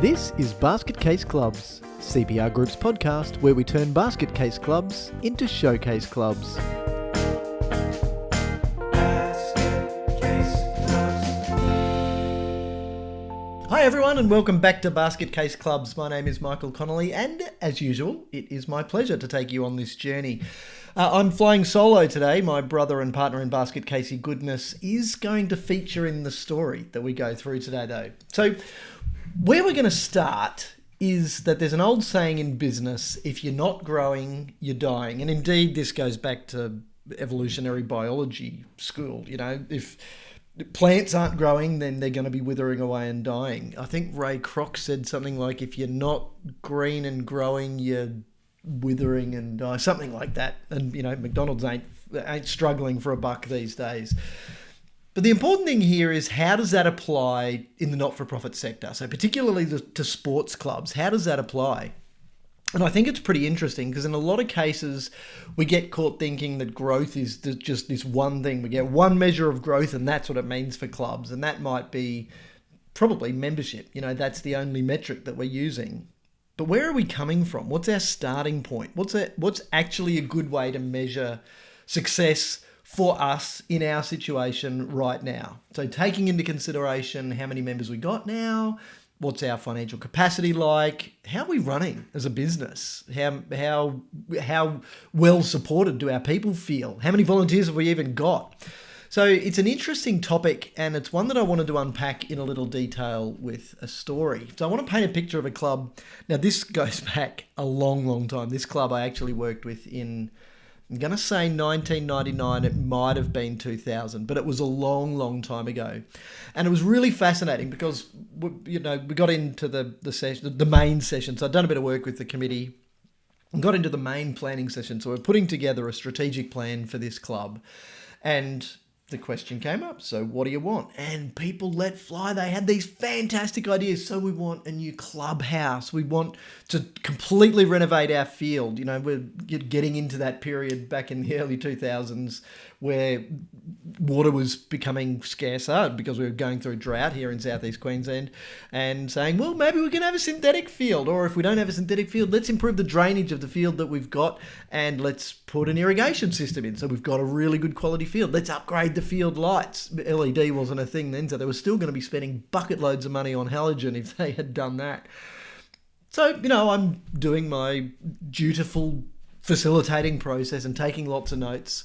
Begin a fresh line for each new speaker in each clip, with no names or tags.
This is Basket Case Clubs, CPR Group's podcast where we turn basket case clubs into showcase clubs. Hi everyone and welcome back to Basket Case Clubs. My name is Michael Connolly and as usual, it is my pleasure to take you on this journey. I'm flying solo today. My brother and partner in basket casey goodness is going to feature in the story that we go through today though. So where we're going to start is that there's an old saying in business, if you're not growing, you're dying. And indeed, this goes back to evolutionary biology school. You know, if plants aren't growing, then they're going to be withering away and dying. I think Ray Kroc said something like, if you're not green and growing, you're withering and die, something like that. And, you know, McDonald's ain't struggling for a buck these days. But the important thing here is how does that apply in the not-for-profit sector? So particularly to sports clubs, how does that apply? And I think it's pretty interesting because in a lot of cases, we get caught thinking that growth is just this one thing. We get one measure of growth and that's what it means for clubs. And that might be probably membership. You know, that's the only metric that we're using. But where are we coming from? What's our starting point? What's actually a good way to measure success for us in our situation right now? So taking into consideration how many members we got now, what's our financial capacity like, how are we running as a business, how well supported do our people feel, how many volunteers have we even got? So it's an interesting topic and it's one that I wanted to unpack in a little detail with a story. So I want to paint a picture of a club. Now this goes back a long, long time. This club I actually worked with in, I'm going to say 1999, it might have been 2000, but it was a long, long time ago. And it was really fascinating because, you know, we got into the session, the main session. So I'd done a bit of work with the committee and got into the main planning session. So we're putting together a strategic plan for this club. And the question came up, so what do you want? And people let fly. They had these fantastic ideas. So we want a new clubhouse. We want to completely renovate our field. You know, we're getting into that period back in the early 2000s where water was becoming scarcer because we were going through drought here in southeast Queensland, and saying, well, maybe we can have a synthetic field, or if we don't have a synthetic field, let's improve the drainage of the field that we've got and let's put an irrigation system in. So we've got a really good quality field. Let's upgrade the field lights. LED wasn't a thing then, so they were still going to be spending bucket loads of money on halogen if they had done that. So, you know, I'm doing my dutiful facilitating process and taking lots of notes.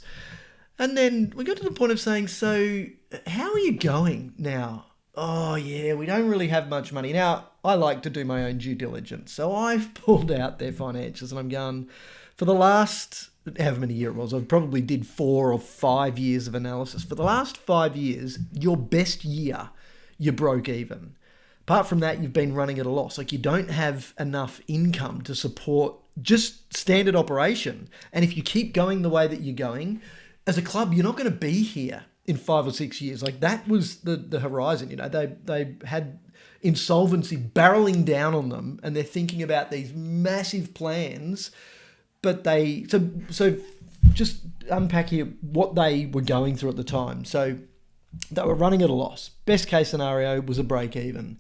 And then we got to the point of saying, so how are you going now? Oh, yeah, we don't really have much money. Now, I like to do my own due diligence. So I've pulled out their financials and I'm going, for the last, however many years it was, I probably did 4 or 5 years of analysis. For the last 5 years, your best year, you broke even. Apart from that, you've been running at a loss. Like you don't have enough income to support just standard operation. And if you keep going the way that you're going, as a club, you're not going to be here in 5 or 6 years. Like that was the horizon. You know, they had insolvency barreling down on them, and they're thinking about these massive plans. But so just unpack here what they were going through at the time. So they were running at a loss. Best case scenario was a break even.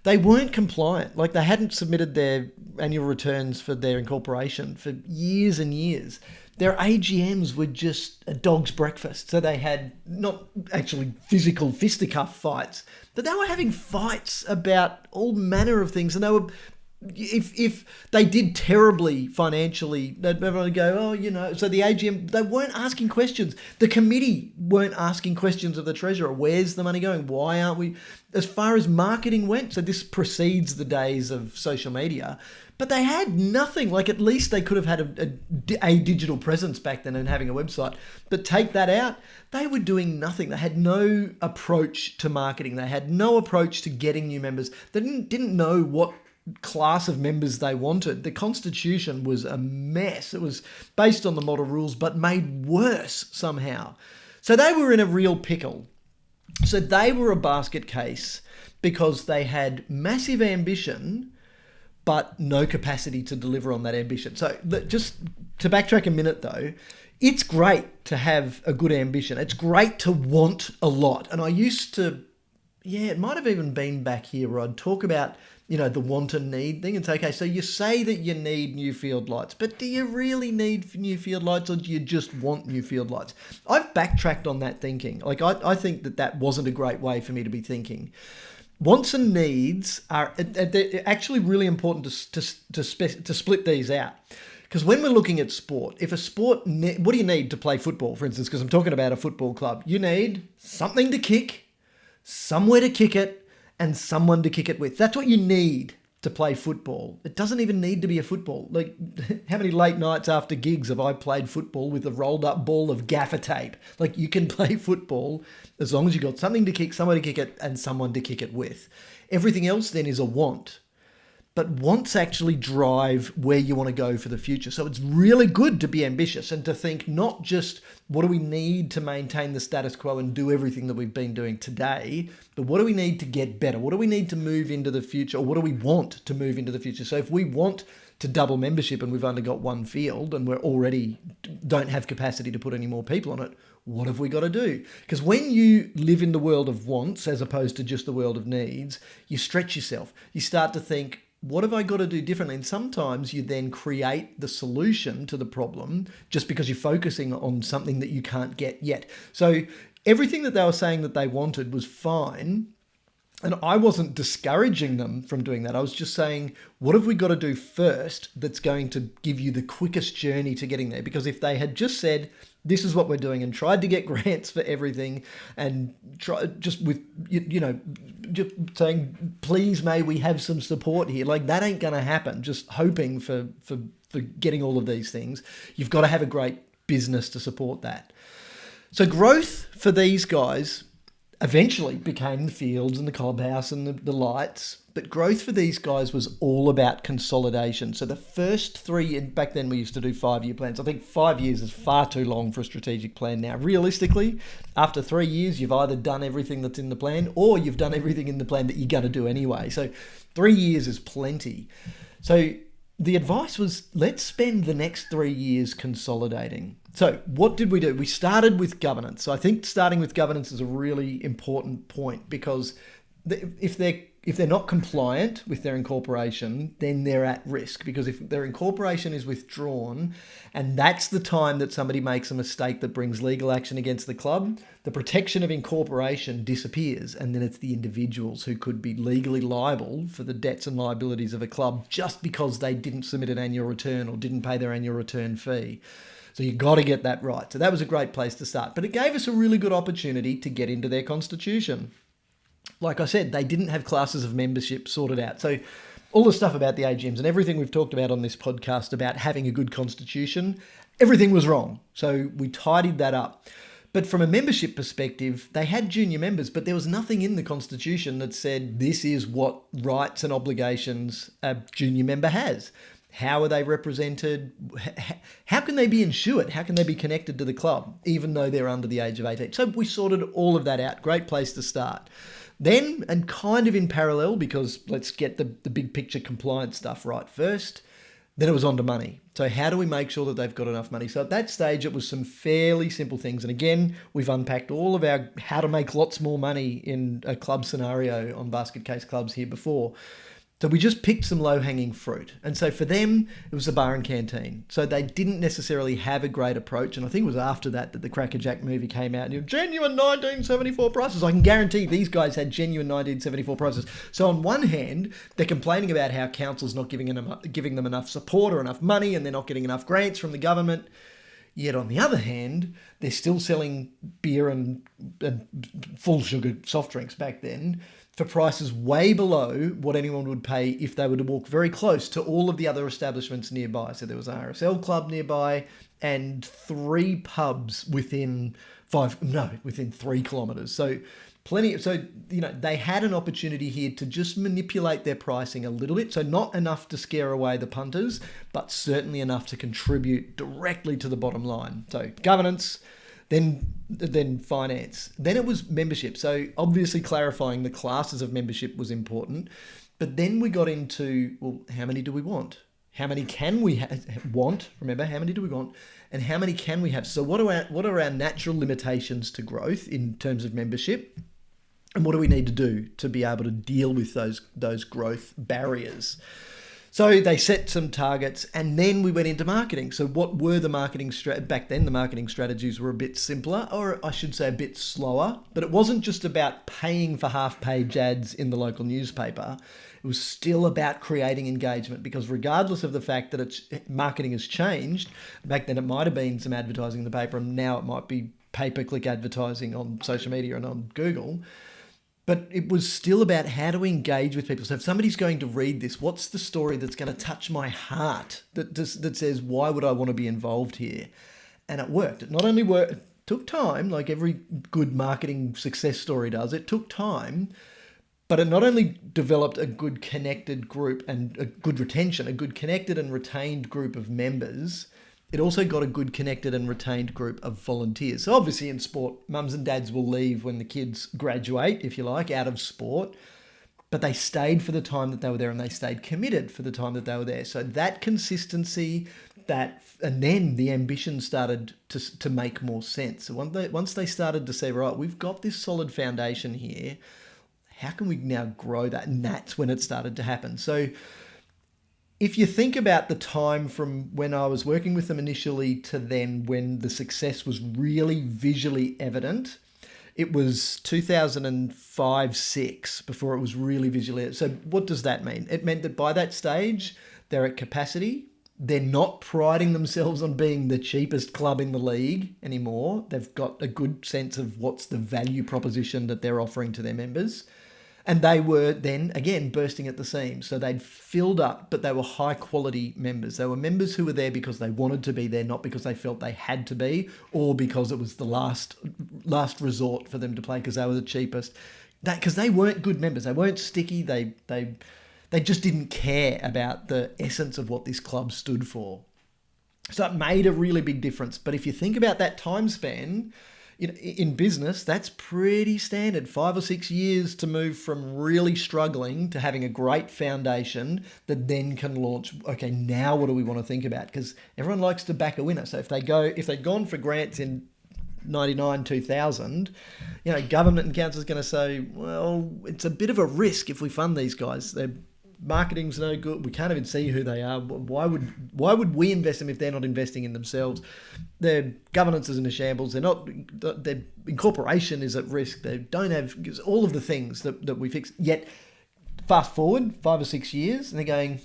They weren't compliant. Like they hadn't submitted their annual returns for their incorporation for years and years. Their AGMs were just a dog's breakfast. So they had not actually physical fisticuff fights, but they were having fights about all manner of things. And they were, if they did terribly financially, everyone would go, oh, you know, so the AGM, they weren't asking questions. The committee weren't asking questions of the treasurer. Where's the money going? Why aren't we? As far as marketing went, so this precedes the days of social media, but they had nothing. Like at least they could have had a digital presence back then and having a website. But take that out, they were doing nothing. They had no approach to marketing. They had no approach to getting new members. They didn't know what class of members they wanted. The constitution was a mess. It was based on the model rules, but made worse somehow. So they were in a real pickle. So they were a basket case because they had massive ambition, but no capacity to deliver on that ambition. So just to backtrack a minute though, it's great to have a good ambition. It's great to want a lot. And I used to yeah, it might have even been back here where I'd talk about, the want and need thing. It's okay. So you say that you need new field lights, but do you really need new field lights, or do you just want new field lights? I've backtracked on that thinking. Like, I think that wasn't a great way for me to be thinking. Wants and needs are they're actually really important to split these out. Because when we're looking at sport, if a sport, what do you need to play football, for instance? Because I'm talking about a football club. You need something to kick, somewhere to kick it, and someone to kick it with. That's what you need to play football. It doesn't even need to be a football. Like, how many late nights after gigs have I played football with a rolled up ball of gaffer tape? Like, you can play football as long as you've got something to kick, someone to kick it, and someone to kick it with. Everything else then is a want. But wants actually drive where you want to go for the future. So it's really good to be ambitious and to think not just what do we need to maintain the status quo and do everything that we've been doing today, but what do we need to get better? What do we need to move into the future? Or what do we want to move into the future? So if we want to double membership and we've only got one field and we're already don't have capacity to put any more people on it, what have we got to do? Because when you live in the world of wants as opposed to just the world of needs, you stretch yourself. You start to think, what have I got to do differently? And sometimes you then create the solution to the problem just because you're focusing on something that you can't get yet. So everything that they were saying that they wanted was fine. And I wasn't discouraging them from doing that. I was just saying, what have we got to do first that's going to give you the quickest journey to getting there? Because if they had just said, this is what we're doing, and tried to get grants for everything and try just with, just saying, please, may we have some support here. Like, that ain't going to happen. Just hoping for getting all of these things. You've got to have a great business to support that. So growth for these guys eventually became the fields and the clubhouse and the lights. But growth for these guys was all about consolidation. So the first 3, back then we used to do 5-year plans. I think 5 years is far too long for a strategic plan now. Realistically, after 3 years, you've either done everything that's in the plan or you've done everything in the plan that you're going to do anyway. So 3 years is plenty. So the advice was, let's spend the next 3 years consolidating. So what did we do? We started with governance. So I think starting with governance is a really important point, because if they're not compliant with their incorporation, then they're at risk. Because if their incorporation is withdrawn, and that's the time that somebody makes a mistake that brings legal action against the club, the protection of incorporation disappears, and then it's the individuals who could be legally liable for the debts and liabilities of a club just because they didn't submit an annual return or didn't pay their annual return fee. So you've got to get that right. So that was a great place to start. But it gave us a really good opportunity to get into their constitution. Like I said, they didn't have classes of membership sorted out. So all the stuff about the AGMs and everything we've talked about on this podcast about having a good constitution, everything was wrong. So we tidied that up. But from a membership perspective, they had junior members, but there was nothing in the constitution that said this is what rights and obligations a junior member has. How are they represented? How can they be insured? How can they be connected to the club, even though they're under the age of 18? So we sorted all of that out. Great place to start. Then, and kind of in parallel, because let's get the big picture compliance stuff right first, then it was on to money. So how do we make sure that they've got enough money? So at that stage, it was some fairly simple things. And again, we've unpacked all of our how to make lots more money in a club scenario on Basket Case Clubs here before. So we just picked some low-hanging fruit. And so for them, it was a bar and canteen. So they didn't necessarily have a great approach. And I think it was after that the Cracker Jack movie came out. And genuine 1974 prices. I can guarantee these guys had genuine 1974 prices. So on one hand, they're complaining about how council's not giving them enough support or enough money, and they're not getting enough grants from the government. Yet on the other hand, they're still selling beer and full sugar soft drinks back then for prices way below what anyone would pay if they were to walk very close to all of the other establishments nearby. So there was an RSL club nearby and 3 pubs within 3 kilometres. So plenty. So, they had an opportunity here to just manipulate their pricing a little bit. So not enough to scare away the punters, but certainly enough to contribute directly to the bottom line. So governance, then finance. Then it was membership. So obviously clarifying the classes of membership was important. But then we got into, well, how many do we want? How many can we want? Remember, how many do we want? And how many can we have? So what are our natural limitations to growth in terms of membership? And what do we need to do to be able to deal with those growth barriers? So they set some targets, and then we went into marketing. So what were the marketing back then? The marketing strategies were a bit simpler, or I should say a bit slower. But it wasn't just about paying for half-page ads in the local newspaper. It was still about creating engagement, because regardless of the fact that marketing has changed, back then it might have been some advertising in the paper, and now it might be pay-per-click advertising on social media and on Google. But it was still about how to engage with people. So if somebody's going to read this, what's the story that's going to touch my heart that says, why would I want to be involved here? And it worked. It not only worked, it took time, like every good marketing success story does. It took time, but it not only developed a good connected group and a good retention, a good connected and retained group of members, it also got a good connected and retained group of volunteers. So obviously in sport, mums and dads will leave when the kids graduate, if you like, out of sport, but they stayed for the time that they were there, and they stayed committed for the time that they were there. So that consistency, and then the ambition started to make more sense. So once they started to say, right, we've got this solid foundation here, how can we now grow that? And that's when it started to happen. So if you think about the time from when I was working with them initially to then when the success was really visually evident, it was 2005-06 before it was really visually evident. So what does that mean? It meant that by that stage, they're at capacity. They're not priding themselves on being the cheapest club in the league anymore. They've got a good sense of what's the value proposition that they're offering to their members. And they were then, again, bursting at the seams. So they'd filled up, but they were high-quality members. They were members who were there because they wanted to be there, not because they felt they had to be, or because it was the last resort for them to play because they were the cheapest. Because they weren't good members. They weren't sticky. They just didn't care about the essence of what this club stood for. So it made a really big difference. But if you think about that time span, in business, that's pretty standard. 5 or 6 years to move from really struggling to having a great foundation that then can launch, okay, now what do we want to think about? Because everyone likes to back a winner. So if they'd gone for grants in 99, 2000, government and council is going to say, well, it's a bit of a risk if we fund these guys. Their marketing's no good. We can't even see who they are. Why would we invest in them if they're not investing in themselves? Their governance is in a shambles. Their incorporation is at risk. They don't have all of the things that we fix. Yet, fast forward 5 or 6 years, and they're going,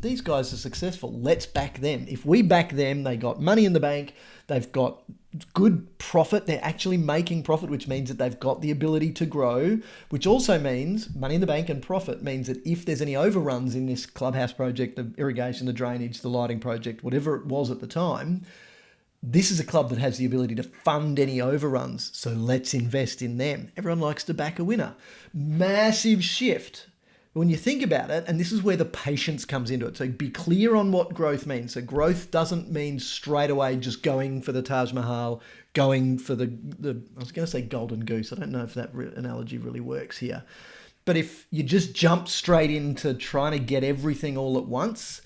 these guys are successful. Let's back them. If we back them, they got money in the bank. They've got good profit. They're actually making profit, which means that they've got the ability to grow, which also means money in the bank and profit means that if there's any overruns in this clubhouse project, the irrigation, the drainage, the lighting project, whatever it was at the time, this is a club that has the ability to fund any overruns. So let's invest in them. Everyone likes to back a winner. Massive shift. When you think about it, and this is where the patience comes into it. So be clear on what growth means. So growth doesn't mean straight away just going for the Taj Mahal, going for the I was going to say golden goose. I don't know if that analogy really works here. But if you just jump straight into trying to get everything all at once,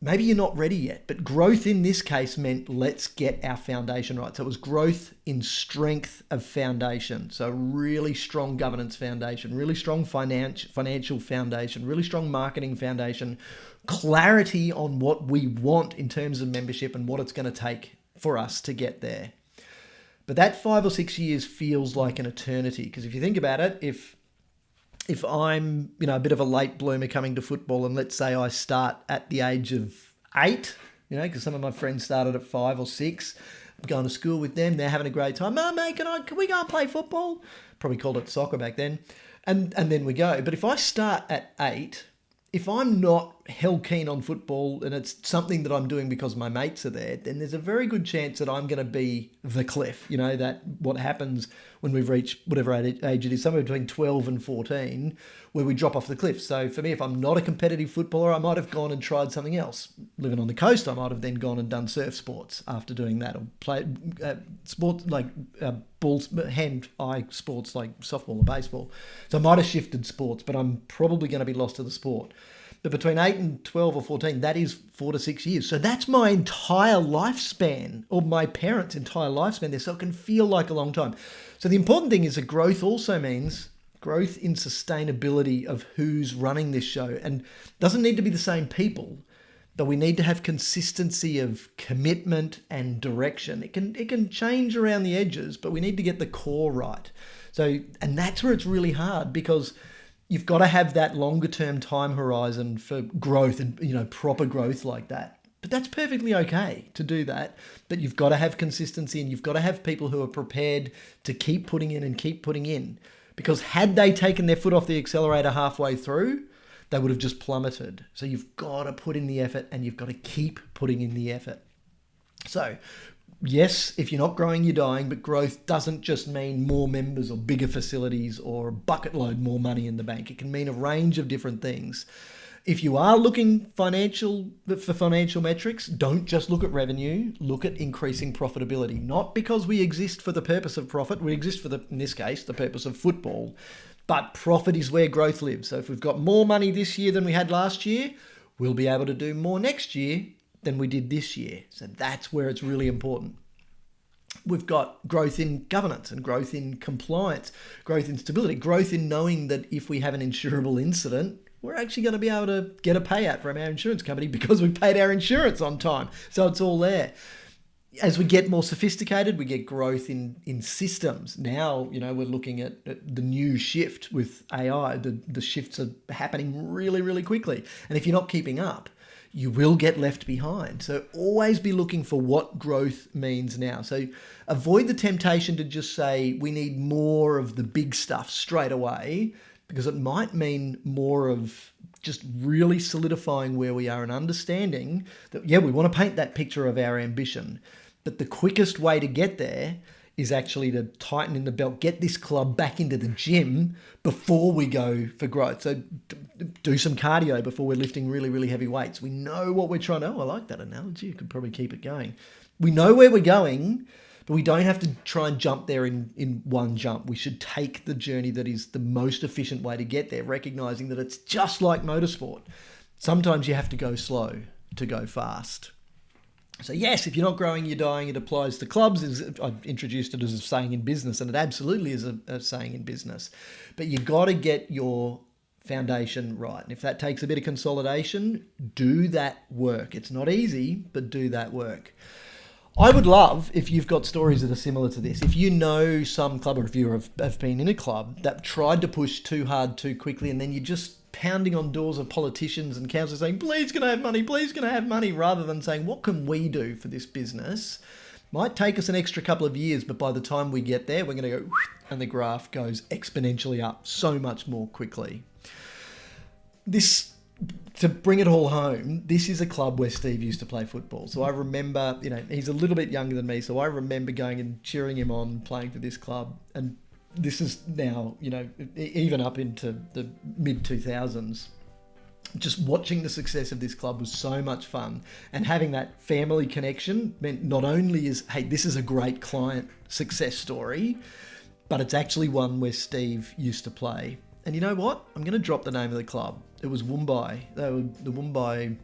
maybe you're not ready yet. But growth in this case meant let's get our foundation right. So it was growth in strength of foundation. So really strong governance foundation, really strong financial foundation, really strong marketing foundation, clarity on what we want in terms of membership and what it's going to take for us to get there. But that 5 or 6 years feels like an eternity, because if you think about it, if I'm, a bit of a late bloomer coming to football, and let's say I start at the age of 8, because some of my friends started at 5 or 6, I'm going to school with them, they're having a great time. Mum, mate, can we go and play football? Probably called it soccer back then. And then we go. But if I start at 8, if I'm not hell keen on football and it's something that I'm doing because my mates are there, then there's a very good chance that I'm going to be the cliff. That what happens when we've reached whatever age it is, somewhere between 12 and 14, where we drop off the cliff. So for me, if I'm not a competitive footballer, I might have gone and tried something else. Living on the coast, I might have then gone and done surf sports after doing that, or played sports like hand-eye sports like softball or baseball. So I might have shifted sports, but I'm probably going to be lost to the sport. But between 8 and 12 or 14, that is 4 to 6 years. So that's my entire lifespan, or my parents' entire lifespan there. So it can feel like a long time. So the important thing is that growth also means growth in sustainability of who's running this show. And doesn't need to be the same people, but we need to have consistency of commitment and direction. It can change around the edges, but we need to get the core right. So, and that's where it's really hard, because you've got to have that longer term time horizon for growth and, proper growth like that. But that's perfectly okay to do that. But you've got to have consistency, and you've got to have people who are prepared to keep putting in and keep putting in. Because had they taken their foot off the accelerator halfway through, they would have just plummeted. So you've got to put in the effort, and you've got to keep putting in the effort. So yes, if you're not growing, you're dying, but growth doesn't just mean more members or bigger facilities or a bucket load more money in the bank. It can mean a range of different things. If you are looking for financial metrics, don't just look at revenue, look at increasing profitability. Not because we exist for the purpose of profit, we exist for in this case, the purpose of football. But profit is where growth lives. So if we've got more money this year than we had last year, we'll be able to do more next year than we did this year. So that's where it's really important. We've got growth in governance and growth in compliance, growth in stability, growth in knowing that if we have an insurable incident, we're actually going to be able to get a payout from our insurance company because we paid our insurance on time. So it's all there. As we get more sophisticated, we get growth in systems. Now, we're looking at the new shift with AI. The shifts are happening really, really quickly. And if you're not keeping up, you will get left behind. So always be looking for what growth means now. So avoid the temptation to just say we need more of the big stuff straight away, because it might mean more of just really solidifying where we are and understanding that, we want to paint that picture of our ambition. But the quickest way to get there is actually to tighten in the belt, get this club back into the gym before we go for growth. So do some cardio before we're lifting really, really heavy weights. We know what we're trying to... Oh, I like that analogy. You could probably keep it going. We know where we're going, but we don't have to try and jump there in one jump. We should take the journey that is the most efficient way to get there, recognizing that it's just like motorsport. Sometimes you have to go slow to go fast. So yes, if you're not growing, you're dying. It applies to clubs. I've introduced it as a saying in business, and it absolutely is a saying in business. But you got to get your foundation right. And if that takes a bit of consolidation, do that work. It's not easy, but do that work. I would love if you've got stories that are similar to this. If you know some club, or if you have been in a club that tried to push too hard too quickly, and then you're just pounding on doors of politicians and councillors saying, please can I have money, please can I have money, rather than saying, what can we do for this business? Might take us an extra couple of years, but by the time we get there, we're going to go, and the graph goes exponentially up so much more quickly. To bring it all home, this is a club where Steve used to play football. So I remember, he's a little bit younger than me, so I remember going and cheering him on, playing for this club. And this is now, even up into the mid-2000s. Just watching the success of this club was so much fun. And having that family connection meant not only this is a great client success story, but it's actually one where Steve used to play. And you know what? I'm going to drop the name of the club. It was Woombai. They were the Woombai...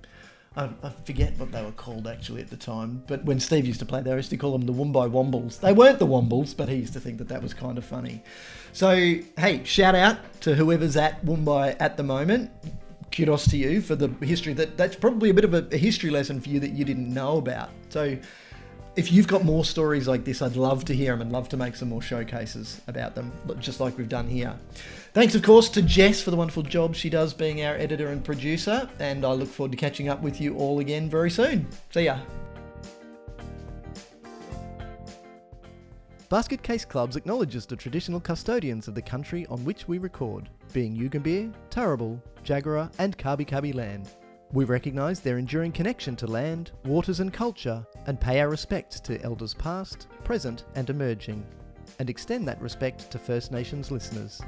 I forget what they were called actually at the time, but when Steve used to play, they used to call them the Woombai Wombles. They weren't the Wombles, but he used to think that was kind of funny. So, hey, shout out to whoever's at Woombai at the moment. Kudos to you for the history. That's probably a bit of a history lesson for you that you didn't know about. So if you've got more stories like this, I'd love to hear them and love to make some more showcases about them, just like we've done here. Thanks, of course, to Jess for the wonderful job she does being our editor and producer, and I look forward to catching up with you all again very soon. See ya. Basket Case Clubs acknowledges the traditional custodians of the country on which we record, being Yugambeh, Turrbal, Jagera and Kabi Kabi land. We recognise their enduring connection to land, waters and culture, and pay our respect to elders past, present and emerging, and extend that respect to First Nations listeners.